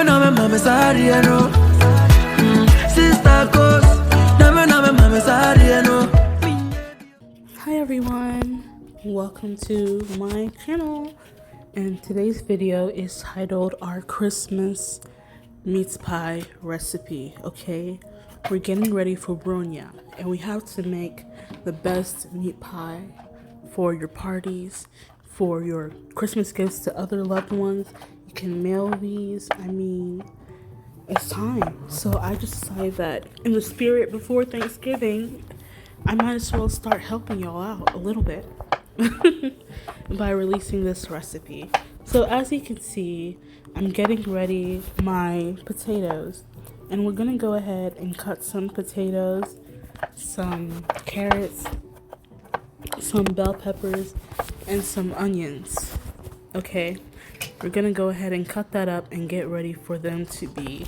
Never mama sorry, no. Sista goes. Never mama sorry, no. Hi everyone, welcome to my channel, and today's video is titled our Christmas meat pie recipe. Okay, we're getting ready for Bronya, and we have to make the best meat pie for your parties, for your Christmas gifts to other loved ones. You can mail these. I mean, it's time. So I just decided that in the spirit before Thanksgiving, I might as well start helping y'all out a little bit by releasing this recipe. So as you can see, I'm getting ready my potatoes, and we're gonna go ahead and cut some potatoes, some carrots, some bell peppers, and some onions. Okay, we're gonna go ahead and cut that up and get ready for them to be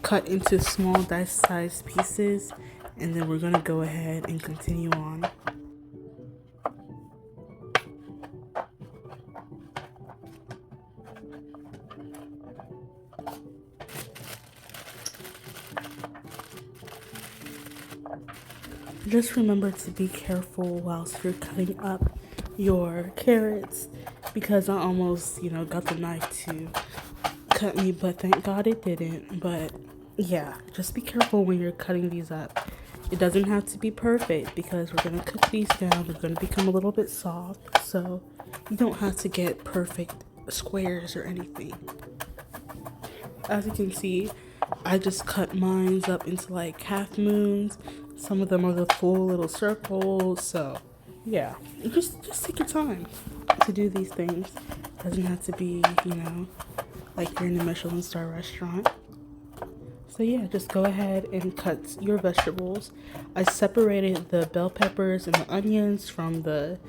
cut into small dice-sized pieces, and then we're gonna go ahead and continue on. Just remember to be careful whilst you're cutting up your carrots, because I almost, got the knife to cut me, but thank God it didn't. But yeah, just be careful when you're cutting these up. It doesn't have to be perfect because we're gonna cook these down. They're gonna become a little bit soft, so you don't have to get perfect squares or anything. As you can see, I just cut mine up into like half moons. Some of them are the full little circles. So yeah, just take your time to do these things. It doesn't have to be, like you're in a Michelin star restaurant. So yeah, just go ahead and cut your vegetables. I separated the bell peppers and the onions from the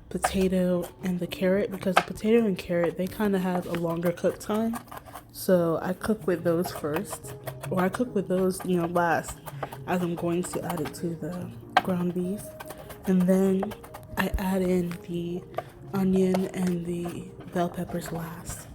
potato and the carrot, because the potato and carrot, they kind of have a longer cook time. So I cook with those first, or I cook with those, last, as I'm going to add it to the ground beef. And then I add in the onion and the bell peppers last.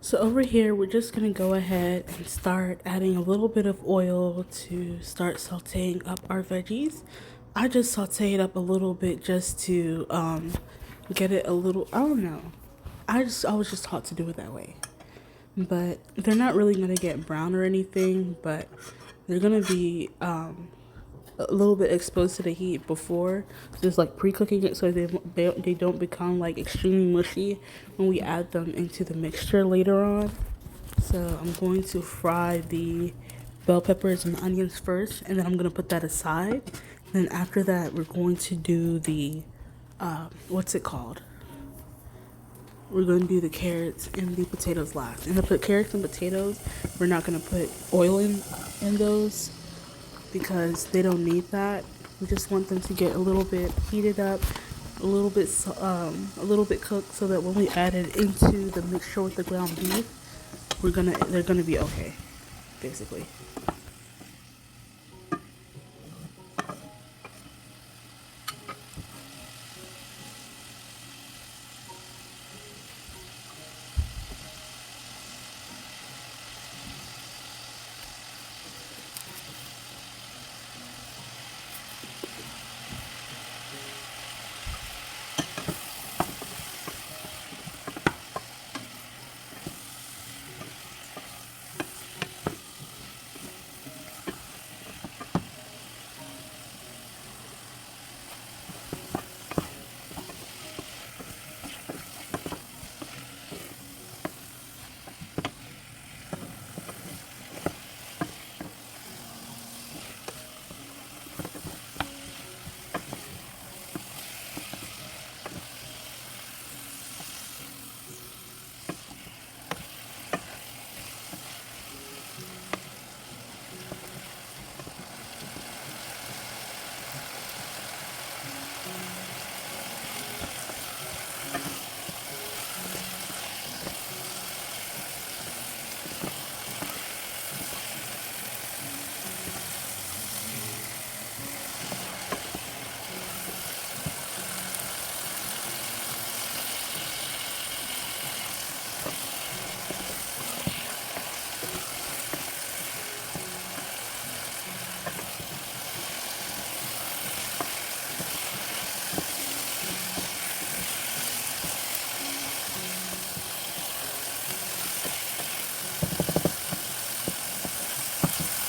So over here, we're just gonna go ahead and start adding a little bit of oil to start sauteing up our veggies. I just saute it up a little bit just to get it a little, I don't know. I was just taught to do it that way. But they're not really gonna get brown or anything, but they're gonna be a little bit exposed to the heat before, just like pre-cooking it so they don't become like extremely mushy when we add them into the mixture later on. So I'm going to fry the bell peppers and onions first, and then I'm going to put that aside. Then after that, we're going to do the what's it called? We're going to do the carrots and the potatoes last. And to put carrots and potatoes, we're not going to put oil in those because they don't need that. We just want them to get a little bit heated up, a little bit cooked, so that when we add it into the mixture with the ground beef, they're gonna be okay, basically.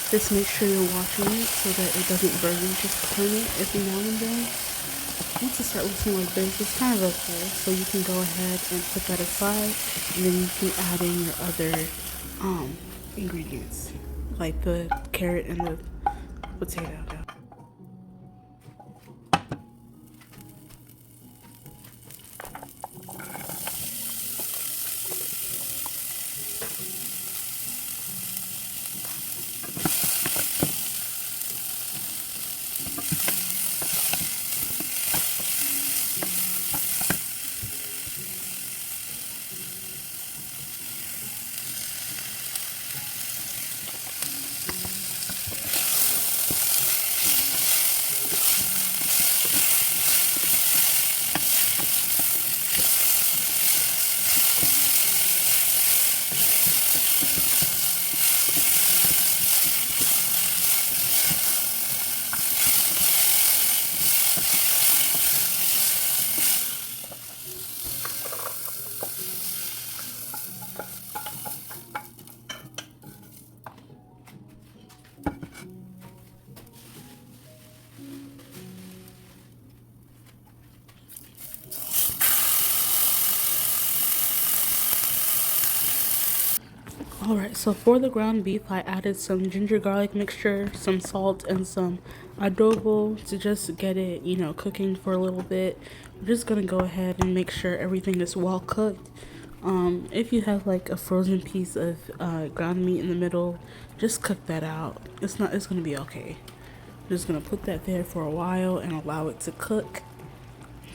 Just make sure you're watching it so that it doesn't burn. Just turn it every now and then. Once it starts looking like this, it's kind of okay. So you can go ahead and put that aside, and then you can add in your other ingredients, like the carrot and the potato. Alright, so for the ground beef, I added some ginger garlic mixture, some salt, and some adobo to just get it, cooking for a little bit. We're just gonna go ahead and make sure everything is well cooked. If you have like a frozen piece of ground meat in the middle, just cook that out. It's gonna be okay. I'm just gonna put that there for a while and allow it to cook.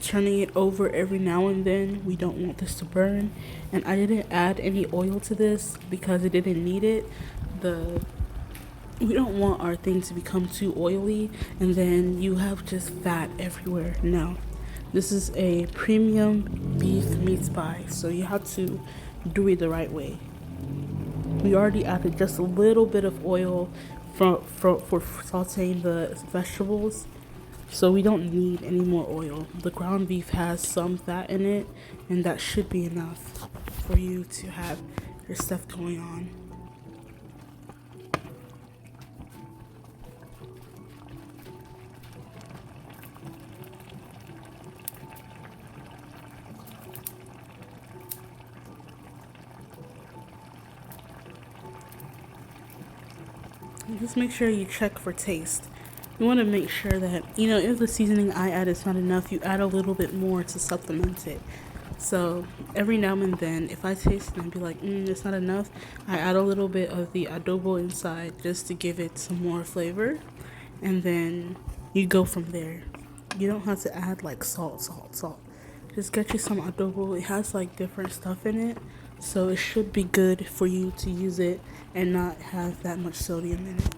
Turning it over every now and then. We don't want this to burn. And I didn't add any oil to this because it didn't need it. We don't want our thing to become too oily and then you have just fat everywhere. No. This is a premium beef meat pie, so you have to do it the right way. We already added just a little bit of oil for sauteing the vegetables. So we don't need any more oil. The ground beef has some fat in it, and that should be enough for you to have your stuff going on. just make sure you check for taste. You want to make sure that, if the seasoning I add is not enough, you add a little bit more to supplement it. So every now and then, if I taste it and be like, it's not enough, I add a little bit of the adobo inside just to give it some more flavor. And then you go from there. You don't have to add like salt. Just get you some adobo. It has like different stuff in it. So it should be good for you to use it and not have that much sodium in it.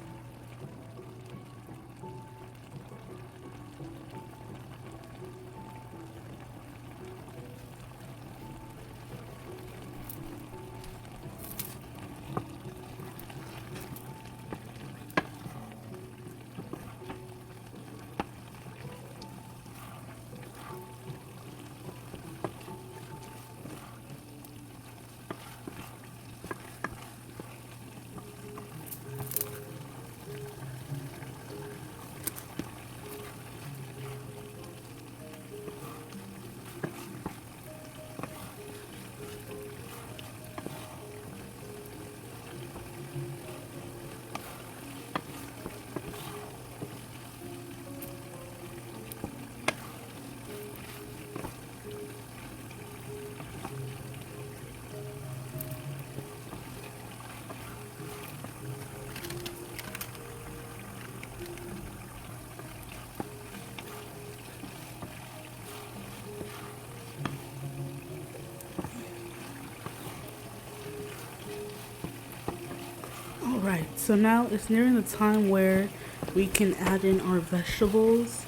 Alright, so now it's nearing the time where we can add in our vegetables.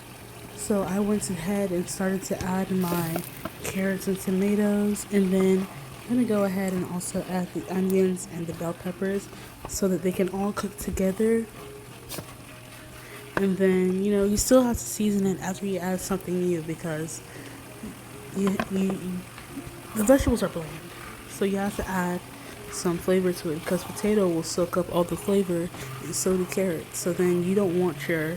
So I went ahead and started to add my carrots and tomatoes, and then I'm going to go ahead and also add the onions and the bell peppers so that they can all cook together. And then, you still have to season it after you add something new because the vegetables are bland. So you have to add some flavor to it because potato will soak up all the flavor and so do carrots. So then you don't want your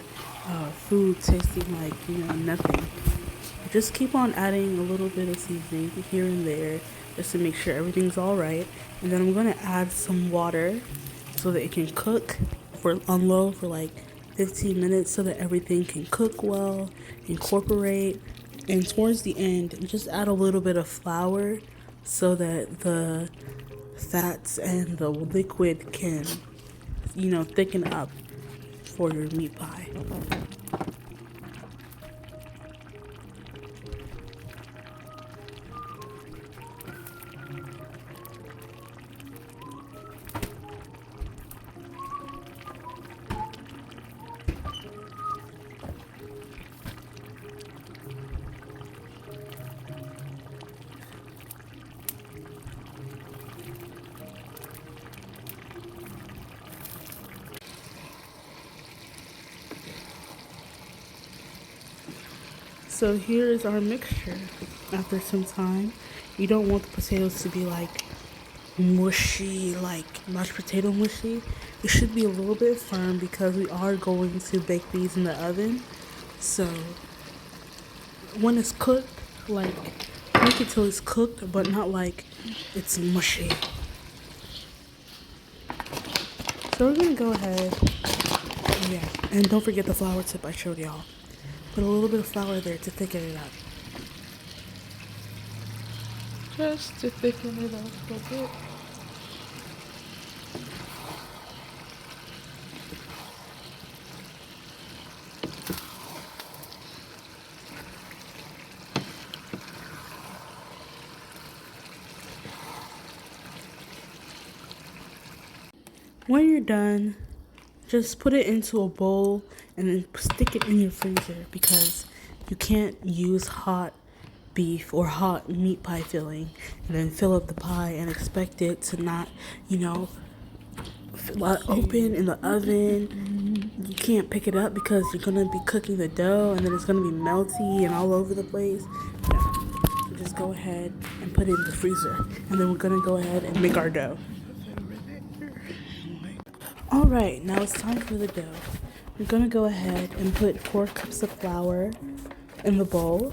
food tasting like, nothing. Just keep on adding a little bit of seasoning here and there just to make sure everything's all right. And then I'm going to add some water so that it can cook on low for like 15 minutes so that everything can cook well, incorporate. And towards the end, just add a little bit of flour so that the fats and the liquid can, thicken up for your meat pie. So here is our mixture. After some time, you don't want the potatoes to be like mushy, like mashed potato mushy. It should be a little bit firm because we are going to bake these in the oven. So when it's cooked, like make it till it's cooked, but not like it's mushy. So we're gonna go ahead, and don't forget the flour tip I showed y'all. Put a little bit of flour there to thicken it up. Just to thicken it up a bit. When you're done, just put it into a bowl and then stick it in your freezer because you can't use hot beef or hot meat pie filling and then fill up the pie and expect it to not, open in the oven. You can't pick it up because you're going to be cooking the dough and then it's going to be melty and all over the place. So just go ahead and put it in the freezer and then we're going to go ahead and make our dough. Alright, now it's time for the dough. We're going to go ahead and put 4 cups of flour in the bowl.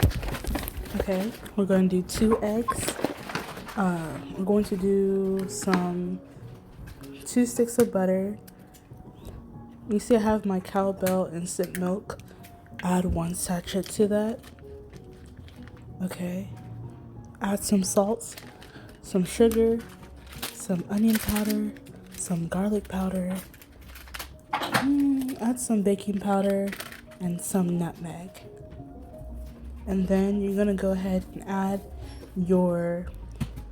Okay, we're going to do 2 eggs. We're going to do 2 sticks of butter. You see I have my cowbell instant milk. Add 1 sachet to that. Okay. Add some salt, some sugar, some onion powder, some garlic powder. Add some baking powder and some nutmeg. And then you're gonna go ahead and add your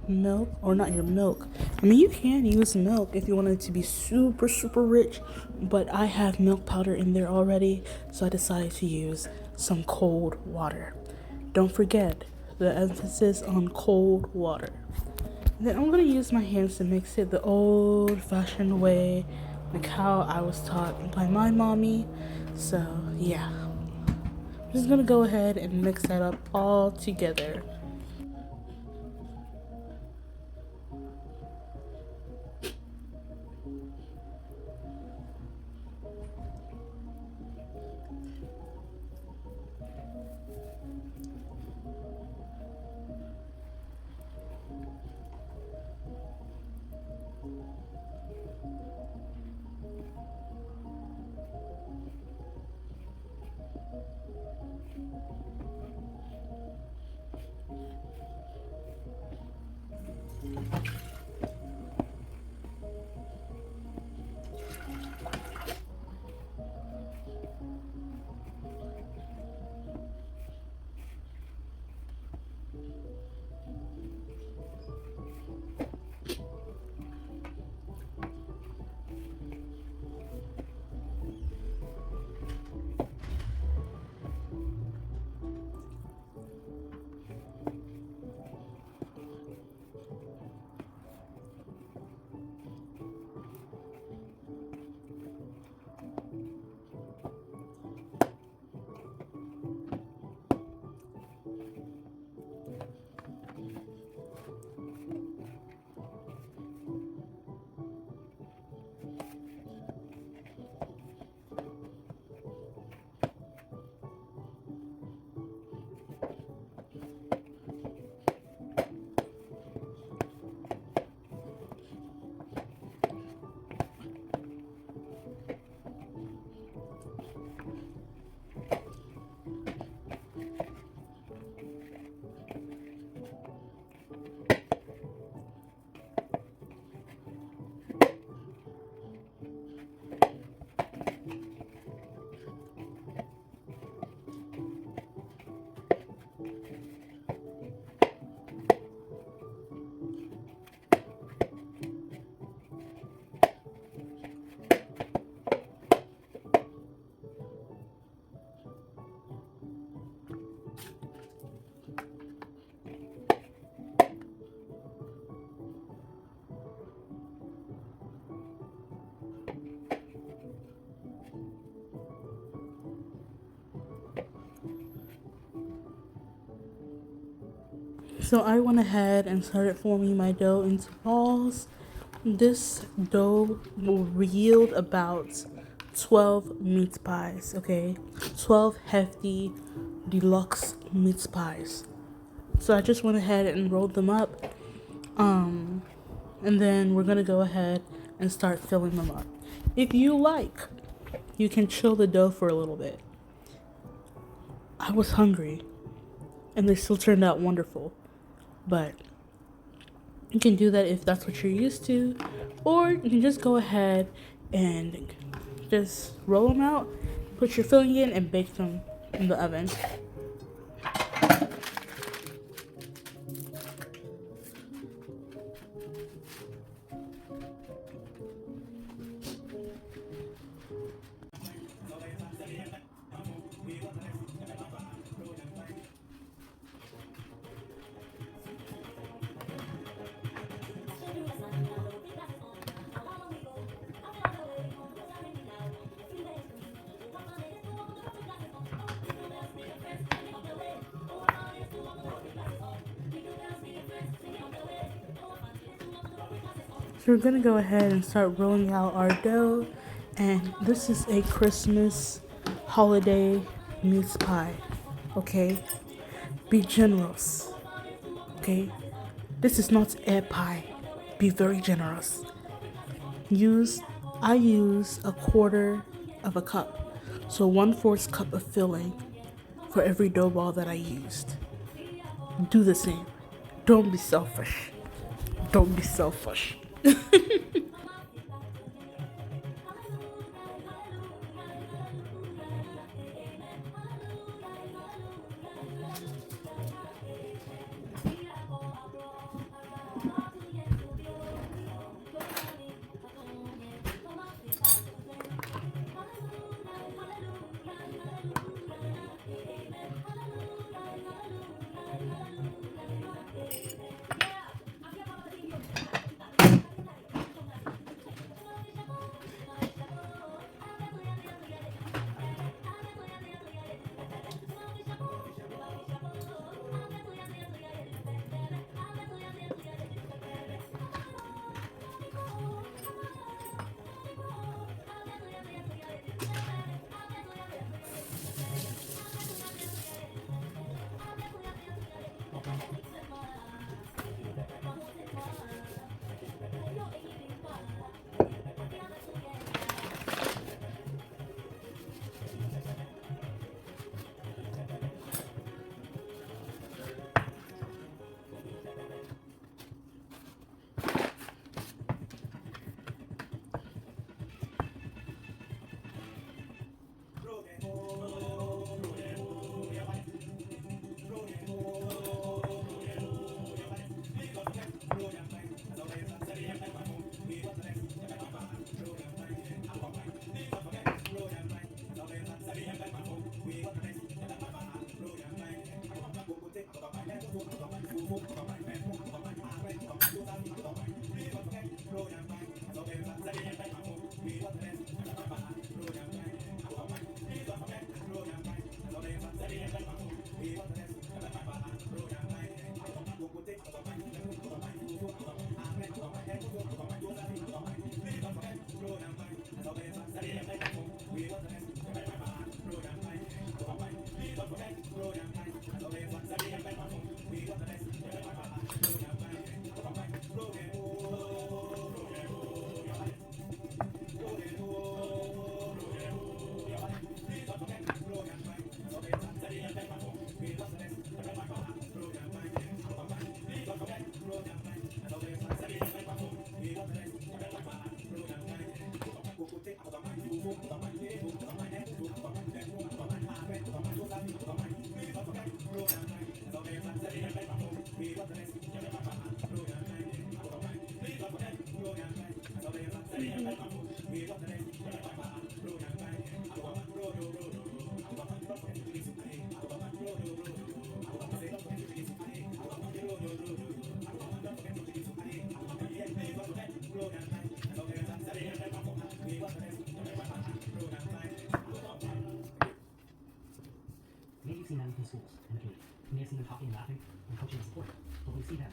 milk, or not your milk. I mean, you can use milk if you want it to be super, super rich, but I have milk powder in there already, so I decided to use some cold water. Don't forget the emphasis on cold water. And then I'm gonna use my hands to mix it the old-fashioned way, like how I was taught by my mommy. So yeah, I'm just gonna go ahead and mix that up all together. So I went ahead and started forming my dough into balls. This dough will yield about 12 meat pies, okay? 12 hefty deluxe meat pies. So I just went ahead and rolled them up. And then we're gonna go ahead and start filling them up. If you like, you can chill the dough for a little bit. I was hungry and they still turned out wonderful. But you can do that if that's what you're used to, or you can just go ahead and just roll them out, put your filling in, and bake them in the oven. So we're gonna go ahead and start rolling out our dough, and this is a Christmas holiday meat pie, okay? Be generous, okay? This is not air pie. Be very generous. I use a quarter of a cup. So 1/4 cup of filling for every dough ball that I used. Do the same. Don't be selfish. Don't be selfish. Maybe you've seen them in schools and the community. You may have seen them talking and laughing and coaching and supporting. But when you see them,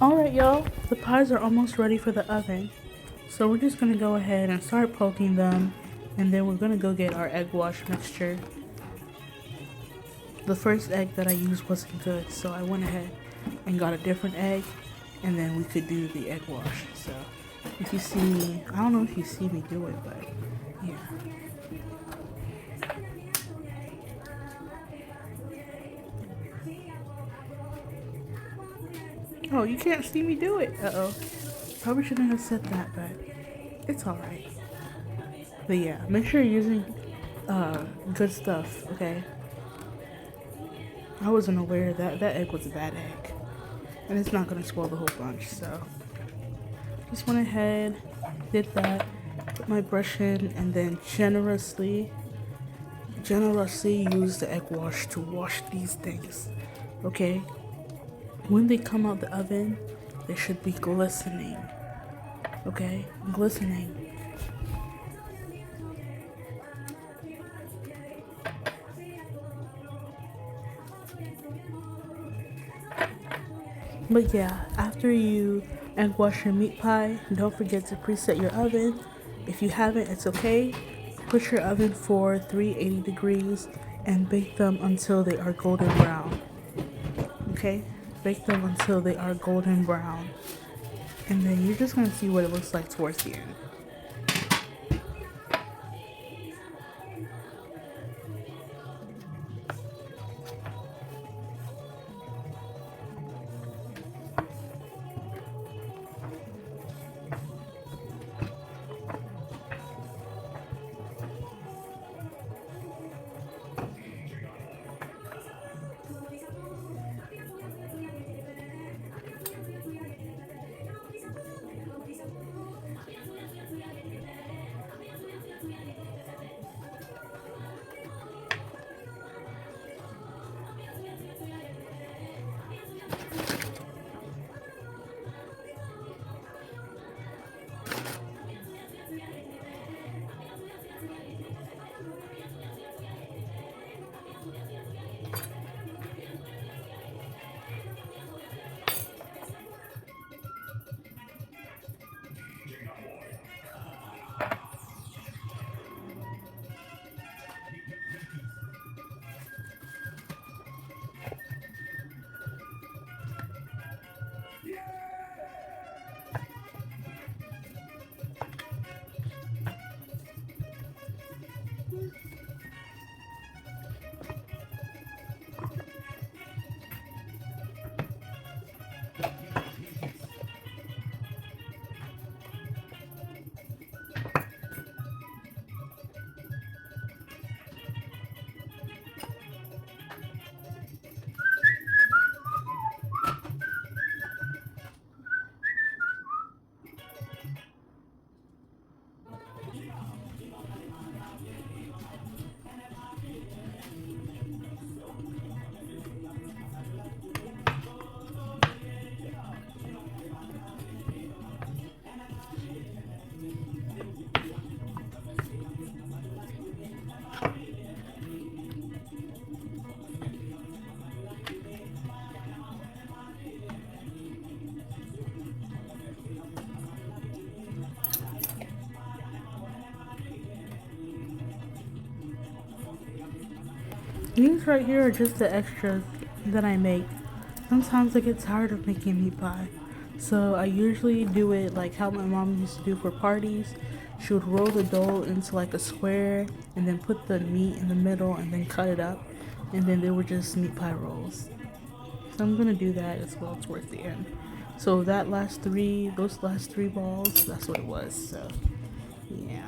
Alright, y'all, the pies are almost ready for the oven. So we're just gonna go ahead and start poking them, and then we're gonna go get our egg wash mixture. The first egg that I used wasn't good, so I went ahead and got a different egg, and then we could do the egg wash. So if you see me, I don't know if you see me do it, but yeah. Oh, you can't see me do it. Uh-oh. Probably shouldn't have said that, but it's alright. But yeah, make sure you're using good stuff, okay? I wasn't aware that that egg was a bad egg. And it's not gonna spoil the whole bunch, so just went ahead, did that, put my brush in, and then generously use the egg wash to wash these things, okay? When they come out the oven, they should be glistening, okay? Glistening. But yeah, after you egg wash your meat pie, don't forget to preset your oven. If you haven't, it's okay. Put your oven for 380 degrees and bake them until they are golden brown. Okay? Bake them until they are golden brown. And then you're just gonna see what it looks like towards the end. These right here are just the extras that I make. Sometimes I get tired of making meat pie. So I usually do it like how my mom used to do for parties. She would roll the dough into like a square and then put the meat in the middle and then cut it up. And then they were just meat pie rolls. So I'm gonna do that as well towards the end. So those last three balls, that's what it was. So yeah.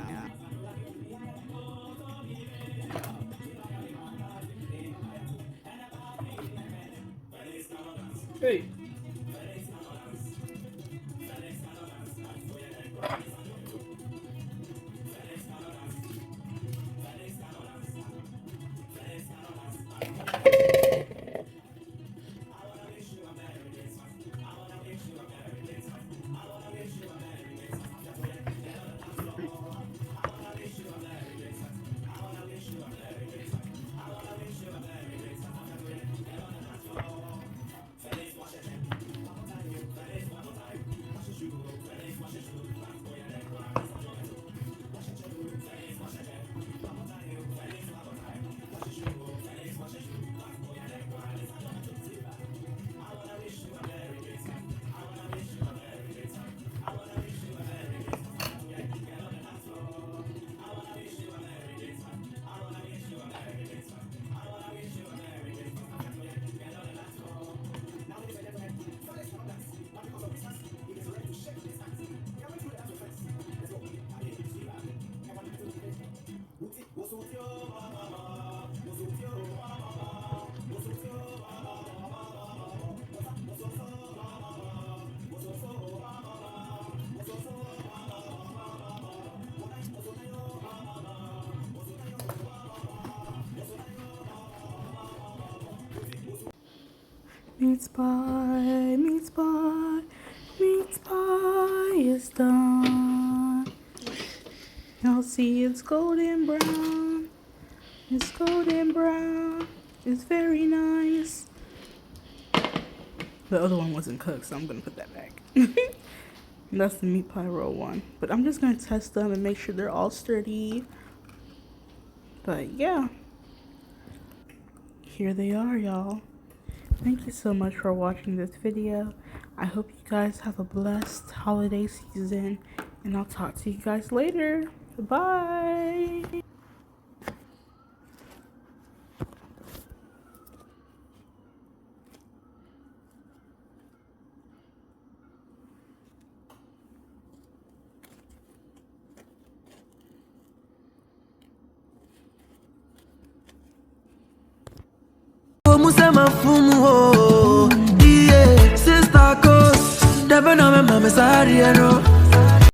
Hey. Meat pie, meat pie, meat pie is done. Now see, it's golden brown. It's golden brown. It's very nice. The other one wasn't cooked, so I'm gonna put that back. That's the meat pie roll one. But I'm just gonna test them and make sure they're all sturdy. But yeah, here they are, y'all. Thank you so much for watching this video. I hope you guys have a blessed holiday season, and I'll talk to you guys later. Bye. Musema fumu oh, yeah, Sista cause never know me mama sorry, you know.